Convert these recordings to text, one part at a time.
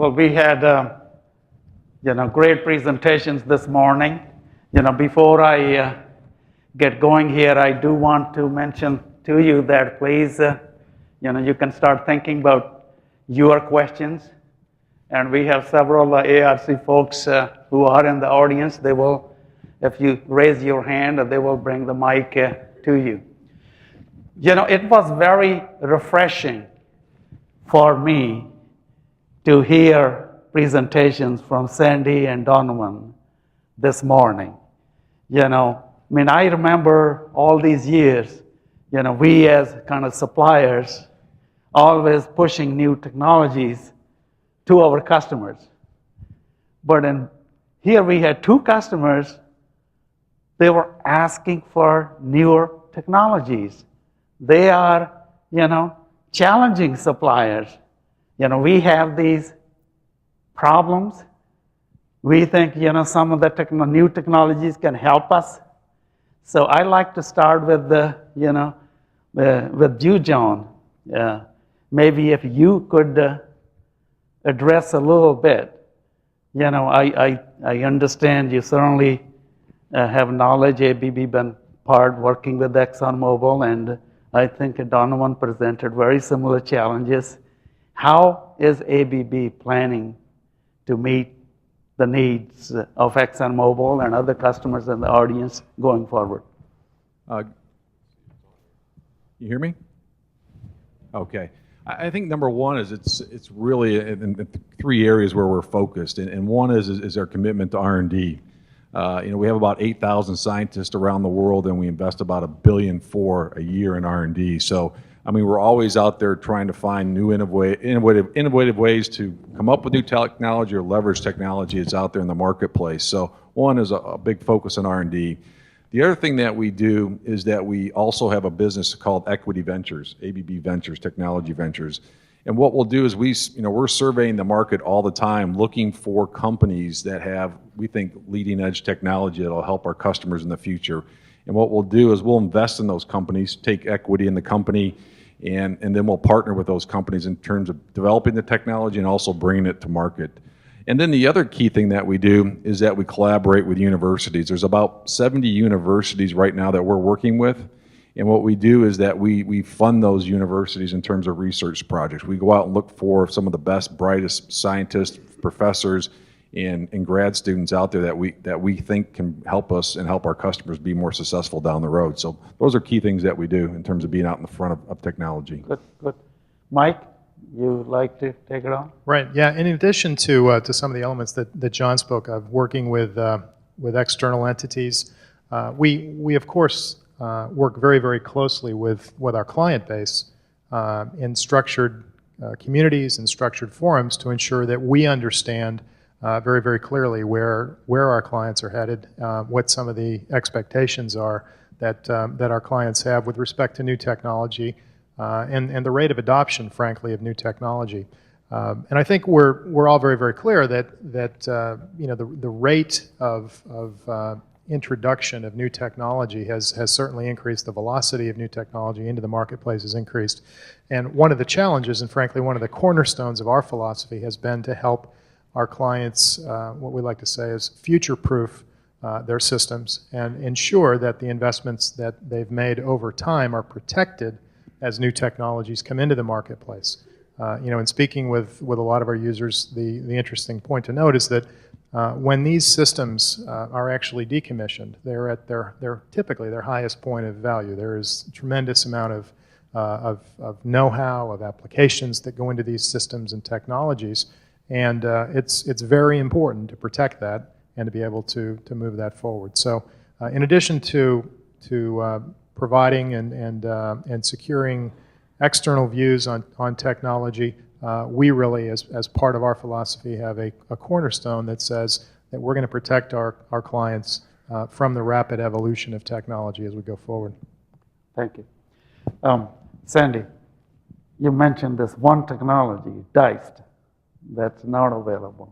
Well, we had great presentations this morning. Before I get going here, I do want to mention to you that please, you can start thinking about your questions. And we have several ARC folks who are in the audience. They will, if you raise your hand, they will bring the mic to you. It was very refreshing for me to hear presentations from Sandy and Donovan this morning. I remember all these years, we as kind of suppliers always pushing new technologies to our customers. But here we had two customers, they were asking for newer technologies. They are, challenging suppliers. We have these problems. We think, some of the new technologies can help us. So I like to start with with you, John. Maybe if you could address a little bit. I understand you certainly have knowledge. ABB been part working with ExxonMobil, and I think Donovan presented very similar challenges. How is ABB planning to meet the needs of ExxonMobil and other customers in the audience going forward? You hear me? Okay. I think number one is it's really in three areas where we're focused, and one is our commitment to R&D. We have about 8,000 scientists around the world, and we invest about $1.4 billion a year in R&D. So, we're always out there trying to find new innovative ways to come up with new technology or leverage technology that's out there in the marketplace. So, one is a big focus on R&D. The other thing that we do is that we also have a business called Equity Ventures, ABB Ventures, Technology Ventures. And what we'll do is we're surveying the market all the time, looking for companies that have, we think, leading edge technology that'll help our customers in the future. And what we'll do is we'll invest in those companies, take equity in the company, and then we'll partner with those companies in terms of developing the technology and also bringing it to market. And then the other key thing that we do is that we collaborate with universities. There's about 70 universities right now that we're working with. And what we do is that we fund those universities in terms of research projects. We go out and look for some of the best, brightest scientists, professors, and grad students out there that we think can help us and help our customers be more successful down the road. So those are key things that we do in terms of being out in the front of technology. Good. Mike, you like to take it on? Right. Yeah. In addition to some of the elements that John spoke of, working with external entities, we of course work very, very closely with our client base in structured communities and structured forums to ensure that we understand very, very clearly where our clients are headed, what some of the expectations are that our clients have with respect to new technology, and the rate of adoption, frankly, of new technology. And I think we're all very, very clear that the rate of introduction of new technology has certainly increased. The velocity of new technology into the marketplace has increased. And one of the challenges, and frankly one of the cornerstones of our philosophy, has been to help our clients, what we like to say is future-proof their systems and ensure that the investments that they've made over time are protected as new technologies come into the marketplace. In speaking with a lot of our users, the interesting point to note is that when these systems are actually decommissioned, they're at their typically their highest point of value. There is a tremendous amount of know-how, of applications that go into these systems and technologies, and it's very important to protect that and to be able to move that forward. So, in addition to providing and securing external views on technology, we really, as part of our philosophy, have a cornerstone that says that we're going to protect our clients from the rapid evolution of technology as we go forward. Thank you. Sandy, you mentioned this one technology, DICE, that's not available.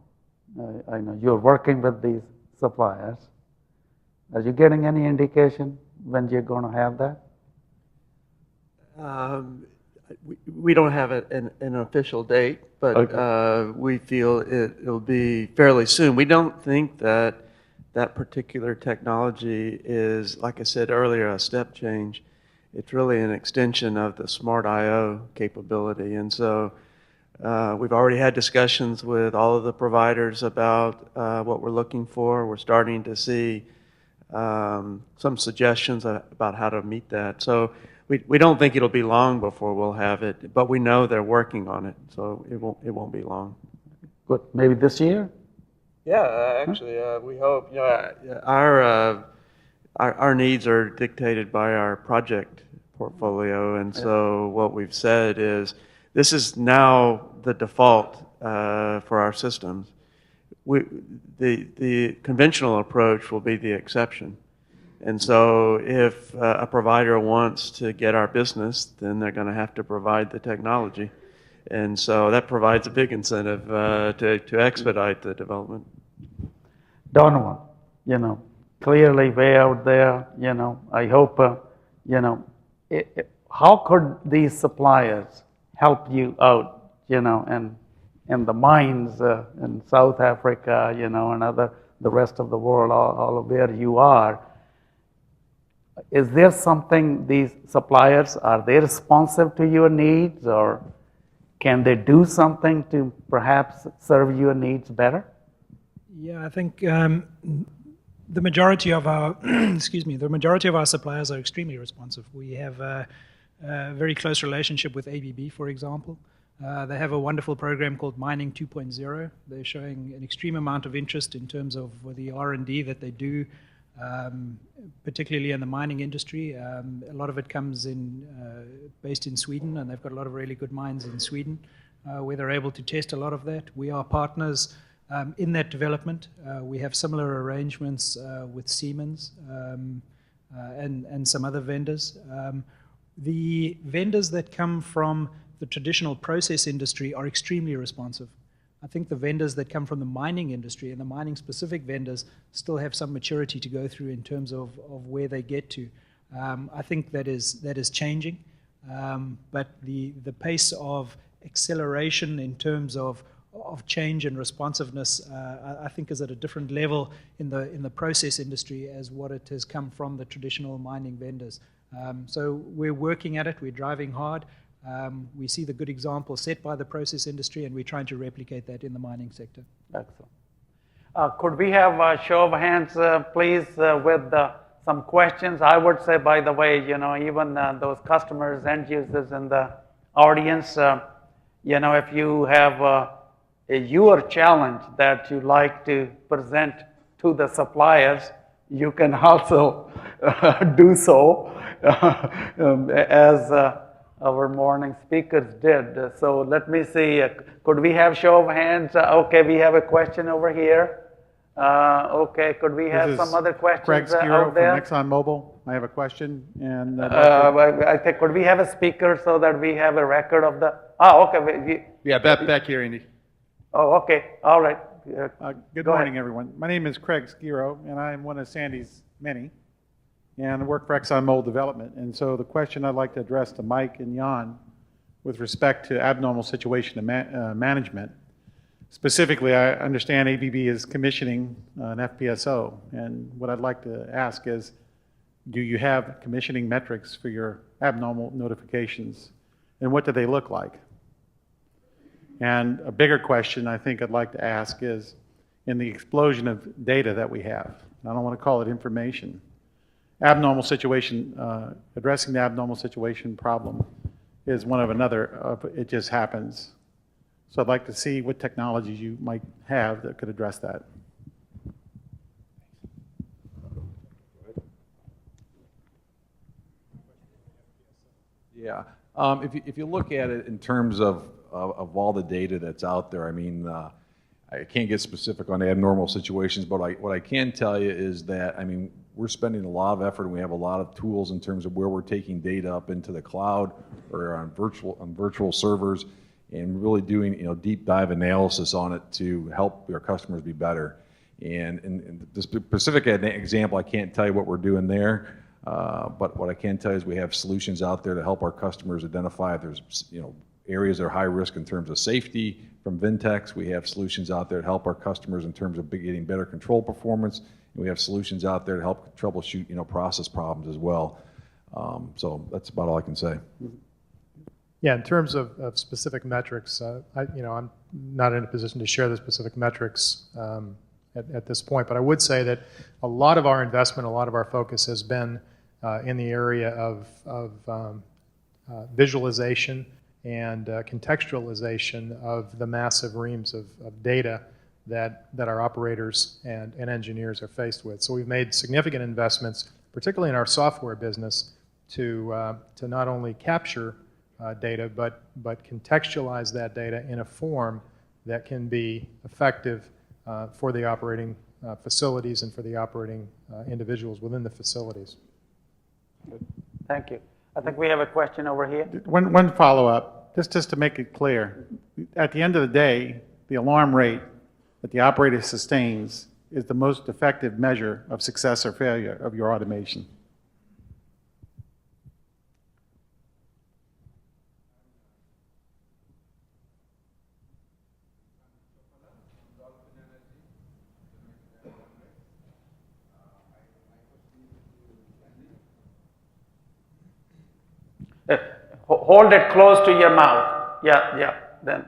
I know you're working with these suppliers. Are you getting any indication when you're going to have that? we don't have an official date, but Okay. we feel it'll be fairly soon. We don't think that that particular technology is, like I said earlier, a step change. It's really an extension of the smart I/O capability. And so we've already had discussions with all of the providers about what we're looking for. We're starting to see some suggestions about how to meet that. So we don't think it'll be long before we'll have it, but we know they're working on it, so it won't be long. Good. Maybe this year? Yeah, actually, we hope. Our needs are dictated by our project portfolio, and so what we've said is this is now the default for our systems. The conventional approach will be the exception. And so if a provider wants to get our business, then they're going to have to provide the technology. And so that provides a big incentive to expedite the development. Donovan, clearly way out there, I hope, how could these suppliers help you out, and the mines in South Africa, and the rest of the world, all of where you are? Is there something these suppliers, are they responsive to your needs, or can they do something to perhaps serve your needs better? Yeah, I think the majority of our the majority of our suppliers are extremely responsive. We have a very close relationship with ABB, for example. They have a wonderful program called Mining 2.0. They're showing an extreme amount of interest in terms of the R&D that they do, particularly in the mining industry. A lot of it comes in based in Sweden, and they've got a lot of really good mines in Sweden where they're able to test a lot of that. We are partners in that development. We have similar arrangements with Siemens and some other vendors. The vendors that come from the traditional process industry are extremely responsive. I think the vendors that come from the mining industry and the mining specific vendors still have some maturity to go through in terms of where they get to. I think that is changing, but the pace of acceleration in terms of change and responsiveness, I think is at a different level in the process industry as what it has come from the traditional mining vendors. So we're working at it, we're driving hard. We see the good example set by the process industry, and we're trying to replicate that in the mining sector. Excellent. Could we have a show of hands, please, with some questions? I would say, by the way, even those customers, end users in the audience, if you have your challenge that you like to present to the suppliers, you can also do so as our morning speakers did. So let me see, could we have show of hands? Okay, we have a question over here. Okay, could we have some other questions Craig Skiro out there? from ExxonMobil. I have a question, and I think, could we have a speaker so that we have a record of the, okay. yeah, back here, Andy. Oh, okay, all right. Good Go morning, ahead. everyone. My name is Craig Skiro, and I'm one of Sandy's many, and I work for ExxonMobil Development. And so the question I'd like to address to Mike and Jan with respect to abnormal situation management. Specifically, I understand ABB is commissioning an FPSO, and what I'd like to ask is, do you have commissioning metrics for your abnormal notifications, and what do they look like? And a bigger question I think I'd like to ask is, in the explosion of data that we have, I don't want to call it information, abnormal situation, addressing the abnormal situation problem is one of another, it just happens. So I'd like to see what technologies you might have that could address that. Yeah, if you look at it in terms of all the data that's out there, I mean, I can't get specific on abnormal situations, but what I can tell you is that, I mean, we're spending a lot of effort, and we have a lot of tools in terms of where we're taking data up into the cloud or on virtual servers, and really doing deep dive analysis on it to help our customers be better. And the specific example, I can't tell you what we're doing there, But what I can tell you is we have solutions out there to help our customers identify if there's areas that are high risk in terms of safety. From Vintex, we have solutions out there to help our customers in terms of getting better control performance. And we have solutions out there to help troubleshoot process problems as well. So that's about all I can say. Yeah, in terms of specific metrics, I'm not in a position to share the specific metrics at this point, but I would say that a lot of our investment, a lot of our focus has been in the area of visualization and contextualization of the massive reams of data that our operators and engineers are faced with. So we've made significant investments, particularly in our software business, to not only capture data, but contextualize that data in a form that can be effective for the operating facilities and for the operating individuals within the facilities. Good. Thank you. I think we have a question over here. One follow-up, just to make it clear. At the end of the day, the alarm rate that the operator sustains is the most effective measure of success or failure of your automation. Hold it close to your mouth. Yeah, then.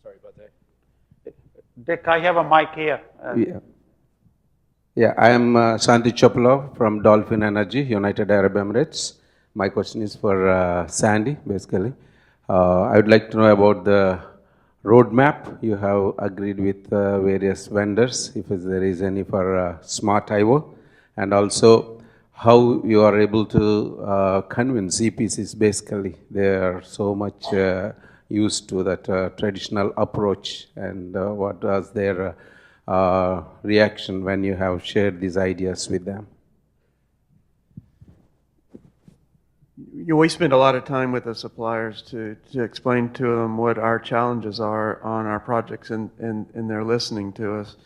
Sorry about that. Dick, I have a mic here. Yeah, I am Sandy Chopla from Dolphin Energy, United Arab Emirates. My question is for Sandy, basically. I would like to know about the roadmap you have agreed with various vendors, if there is any for smart IO, and also how you are able to convince EPCs, basically. They are so much used to that traditional approach, and what was their reaction when you have shared these ideas with them? We spend a lot of time with the suppliers to explain to them what our challenges are on our projects, and they're listening to us.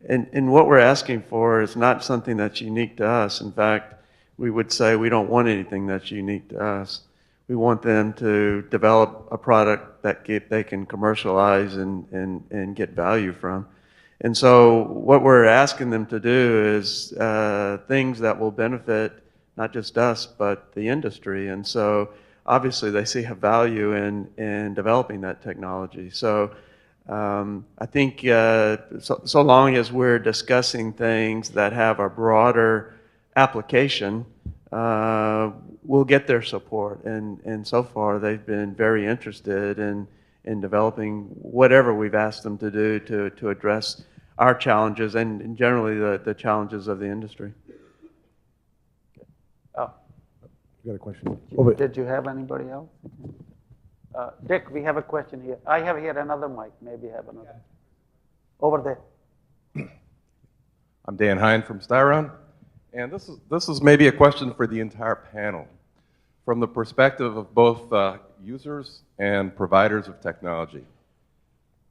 And what we're asking for is not something that's unique to us. In fact, we would say we don't want anything that's unique to us. We want them to develop a product that they can commercialize and get value from. And so what we're asking them to do is things that will benefit not just us, but the industry. And so obviously they see a value in developing that technology. So I think so long as we're discussing things that have a broader application, we'll get their support. And so far they've been very interested in developing whatever we've asked them to do to address our challenges and generally the challenges of the industry. You got a question? Did you have anybody else? Dick, we have a question here. I have here another mic. Maybe you have another. Over there. I'm Dan Hine from Styron, and this is maybe a question for the entire panel. From the perspective of both users and providers of technology,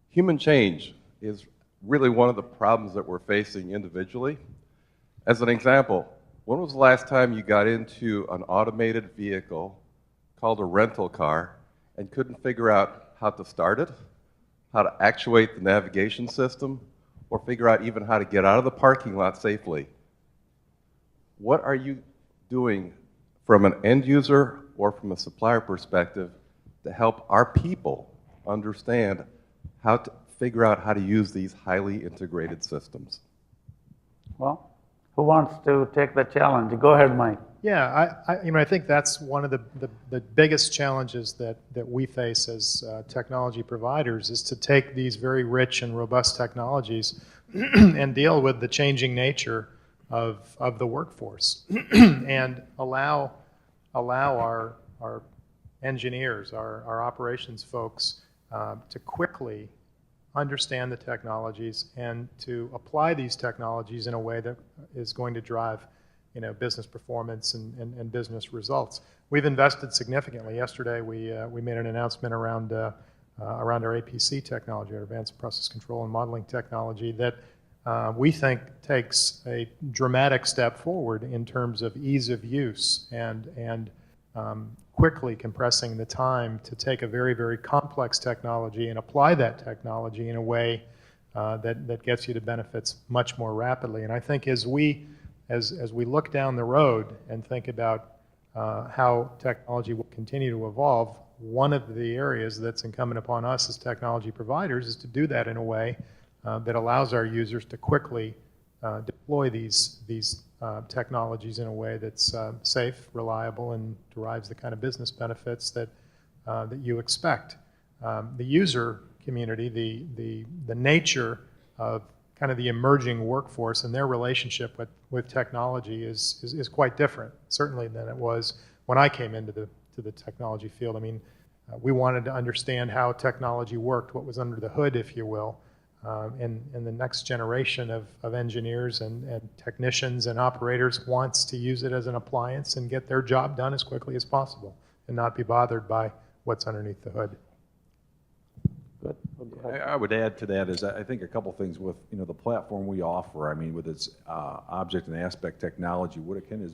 human change is really one of the problems that we're facing individually. As an example, when was the last time you got into an automated vehicle called a rental car and couldn't figure out how to start it, how to actuate the navigation system, or figure out even how to get out of the parking lot safely? What are you doing from an end user or from a supplier perspective to help our people understand how to figure out how to use these highly integrated systems? Well, who wants to take the challenge? Go ahead, Mike. Yeah, I think that's one of the biggest challenges that we face as technology providers is to take these very rich and robust technologies and deal with the changing nature of the workforce and allow our engineers, our operations folks to quickly understand the technologies and to apply these technologies in a way that is going to drive business performance and business results. We've invested significantly. Yesterday, we made an announcement around our APC technology, our advanced process control and modeling technology, that we think takes a dramatic step forward in terms of ease of use and quickly compressing the time to take a very, very complex technology and apply that technology in a way that gets you to benefits much more rapidly. And I think as we look down the road and think about how technology will continue to evolve, one of the areas that's incumbent upon us as technology providers is to do that in a way that allows our users to quickly deploy these technologies in a way that's safe, reliable, and derives the kind of business benefits that you expect. The user community, the nature of kind of the emerging workforce and their relationship with technology is quite different, certainly, than it was when I came into the technology field. I mean, we wanted to understand how technology worked, what was under the hood, if you will. And the next generation of engineers and technicians and operators wants to use it as an appliance and get their job done as quickly as possible and not be bothered by what's underneath the hood. Good. I would add to that is I think a couple things with the platform we offer. I mean, with its object and aspect technology, what it can is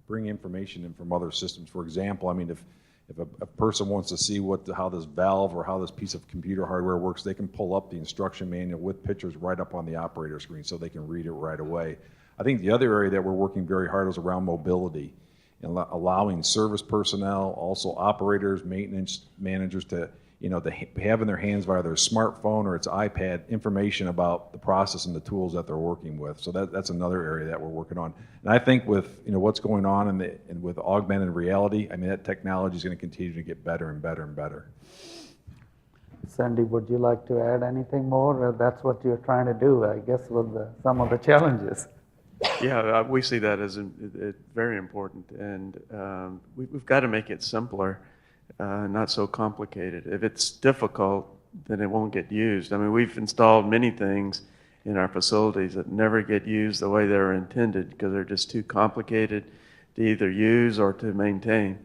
bring information in from other systems. For example, I mean, if a person wants to see how this valve or how this piece of computer hardware works, they can pull up the instruction manual with pictures right up on the operator screen so they can read it right away. I think the other area that we're working very hard is around mobility and allowing service personnel, also operators, maintenance managers to have in their hands via their smartphone or its iPad information about the process and the tools that they're working with. So that's another area that we're working on. And I think with what's going on and with augmented reality, I mean, that technology is going to continue to get better and better and better. Sandy, would you like to add anything more? That's what you're trying to do, I guess, with some of the challenges. Yeah, we see that as very important, and we've got to make it simpler. Not so complicated. If it's difficult, then it won't get used. I mean, we've installed many things in our facilities that never get used the way they're intended because they're just too complicated to either use or to maintain.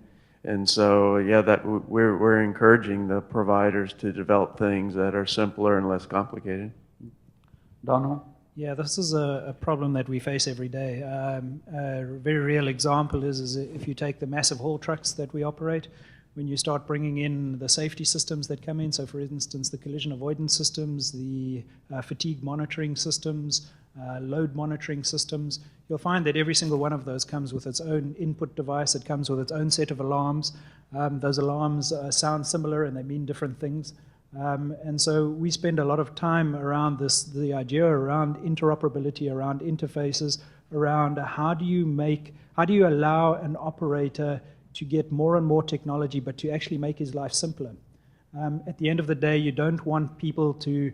And so, yeah, that we're encouraging the providers to develop things that are simpler and less complicated. Donald? Yeah, this is a problem that we face every day. A very real example is if you take the massive haul trucks that we operate, when you start bringing in the safety systems that come in, so for instance, the collision avoidance systems, the fatigue monitoring systems, load monitoring systems, you'll find that every single one of those comes with its own input device. It comes with its own set of alarms. Those alarms sound similar and they mean different things. And so we spend a lot of time around the idea around interoperability, around interfaces, around how do you allow an operator to get more and more technology, but to actually make his life simpler. At the end of the day, you don't want people to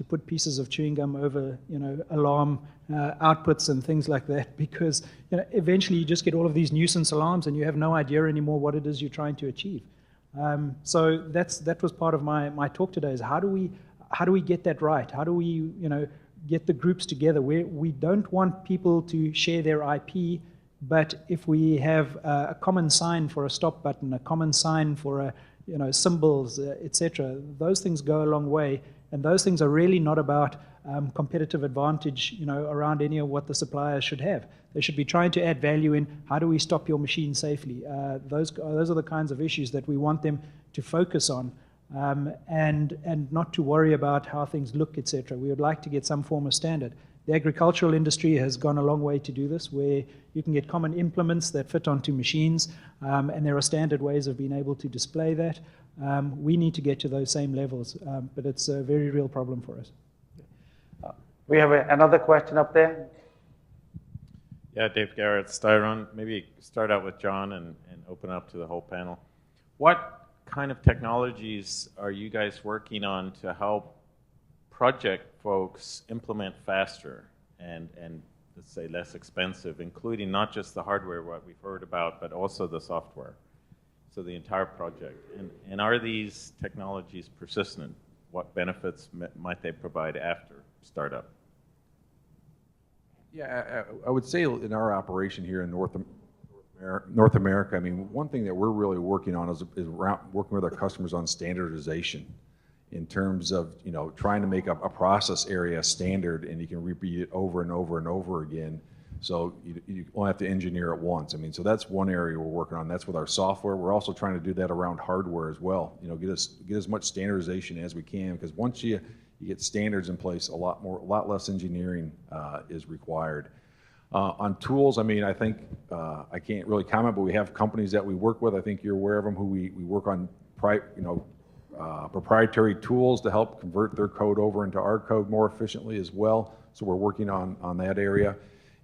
put pieces of chewing gum over, alarm outputs and things like that, because eventually you just get all of these nuisance alarms and you have no idea anymore what it is you're trying to achieve. So that was part of my talk today, is how do we get that right? How do we get the groups together where we don't want people to share their IP, but if we have a common sign for a stop button, a common sign for symbols, etc., those things go a long way, and those things are really not about competitive advantage, around any of what the suppliers should have. They should be trying to add value in how do we stop your machine safely. Those are the kinds of issues that we want them to focus on, and not to worry about how things look, etc. We would like to get some form of standard. The agricultural industry has gone a long way to do this, where you can get common implements that fit onto machines, and there are standard ways of being able to display that. We need to get to those same levels, but it's a very real problem for us. We have another question up there. Yeah, Dave Garrett, Styron. Maybe start out with John and open up to the whole panel. What kind of technologies are you guys working on to help project folks implement faster and let's say less expensive, including not just the hardware, what we've heard about, but also the software, so the entire project? And are these technologies persistent? What benefits might they provide after startup? Yeah, I would say in our operation here in North America, I mean, one thing that we're really working on is around working with our customers on standardization in terms of, you know, trying to make a process area standard, and you can repeat it over and over and over again. So you only have to engineer it once. I mean, so that's one area we're working on. That's with our software. We're also trying to do that around hardware as well. You know, get as much standardization as we can, because once you get standards in place, a lot less engineering is required. On tools, I mean, I think I can't really comment, but we have companies that we work with. I think you're aware of them, who we work on, proprietary tools to help convert their code over into our code more efficiently as well. So we're working on that area.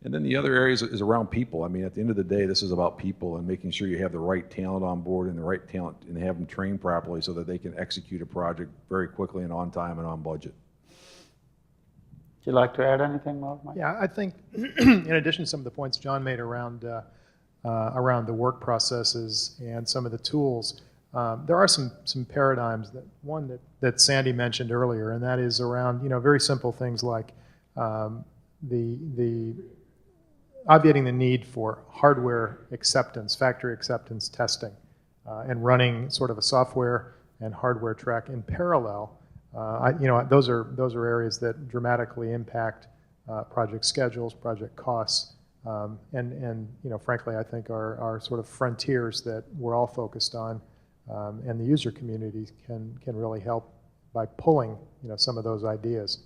And then the other areas is around people. I mean, at the end of the day, this is about people and making sure you have the right talent on board and the right talent, and have them trained properly so that they can execute a project very quickly and on time and on budget. Would you like to add anything more, Mike? Yeah, I think in addition to some of the points John made around the work processes and some of the tools, there are some paradigms that Sandy mentioned earlier, and that is around, you know, very simple things like the obviating the need for hardware acceptance, factory acceptance testing, and running sort of a software and hardware track in parallel. Those are areas that dramatically impact project schedules, project costs, and you know, frankly, I think are sort of frontiers that we're all focused on, and the user community can really help by pulling, you know, some of those ideas.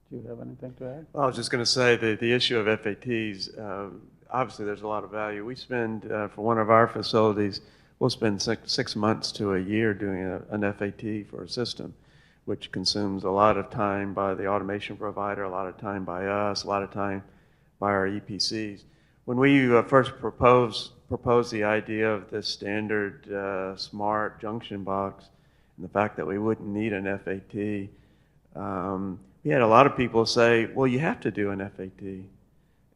Do you have anything to add? Well, I was just going to say the issue of FATs, obviously there's a lot of value. We spend, for one of our facilities, we'll spend 6 months to a year doing an FAT for a system, which consumes a lot of time by the automation provider, a lot of time by us, a lot of time by our EPCs. When we first proposed the idea of this standard smart junction box, and the fact that we wouldn't need an FAT, we had a lot of people say, well, you have to do an FAT.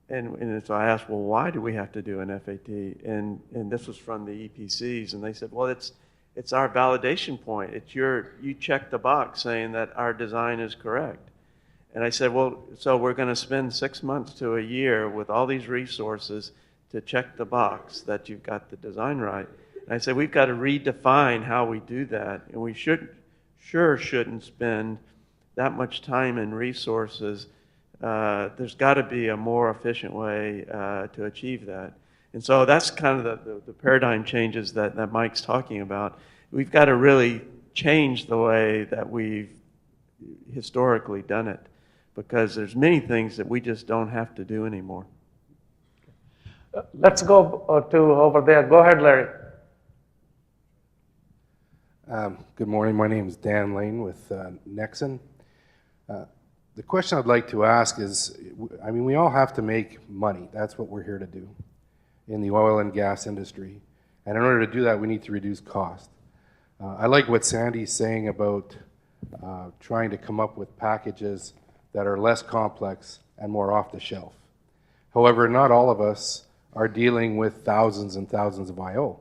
And so I asked, well, why do we have to do an FAT? And this was from the EPCs, and they said, well, it's our validation point. It's you check the box saying that our design is correct. And I said, well, so we're going to spend 6 months to a year with all these resources to check the box that you've got the design right. And I said, we've got to redefine how we do that, and we shouldn't spend that much time and resources. There's got to be a more efficient way to achieve that. And so that's kind of the paradigm changes that Mike's talking about. We've got to really change the way that we've historically done it, because there's many things that we just don't have to do anymore. Let's go to over there. Go ahead, Larry. Good morning. My name is Dan Lane with Nexon. The question I'd like to ask is, I mean, we all have to make money. That's what we're here to do in the oil and gas industry. And in order to do that, we need to reduce cost. I like what Sandy's saying about trying to come up with packages that are less complex and more off the shelf. However, not all of us are dealing with thousands and thousands of I/O.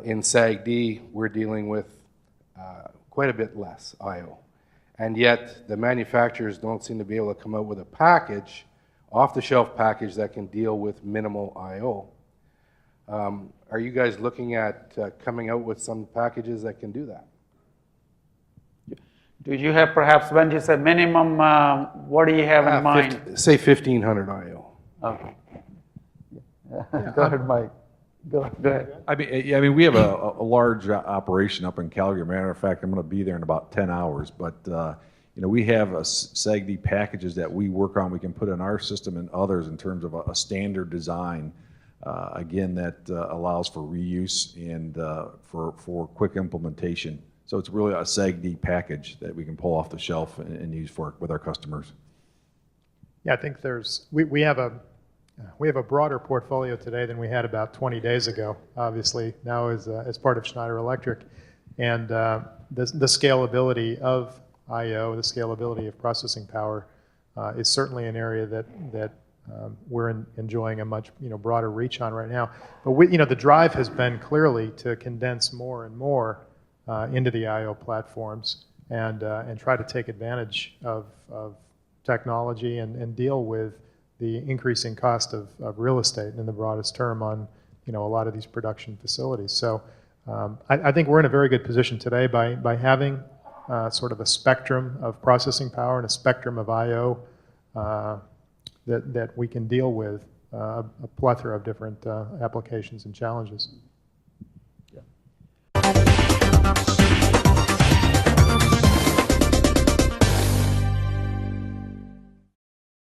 In SAGD, we're dealing with quite a bit less I/O. And yet, the manufacturers don't seem to be able to come out with a package, off-the-shelf package, that can deal with minimal I/O. Are you guys looking at coming out with some packages that can do that? Do you have perhaps, when you say minimum, what do you have in mind? Say 1,500 I/O. Okay. Go ahead, Mike. Go ahead. I mean, we have a large operation up in Calgary. Matter of fact, I'm going to be there in about 10 hours. But you know, we have SAGD packages that we work on. We can put in our system and others in terms of a standard design. Again, that allows for reuse and for quick implementation. So it's really a SAGD package that we can pull off the shelf and use with our customers. Yeah, I think we have a broader portfolio today than we had about 20 days ago, obviously, now as part of Schneider Electric. And the scalability of I/O, the scalability of processing power is certainly an area that we're enjoying a much broader reach on right now. But the drive has been clearly to condense more and more into the I/O platforms and try to take advantage of technology and deal with the increasing cost of real estate in the broadest term on a lot of these production facilities. So I think we're in a very good position today by having sort of a spectrum of processing power and a spectrum of I/O that we can deal with a plethora of different applications and challenges.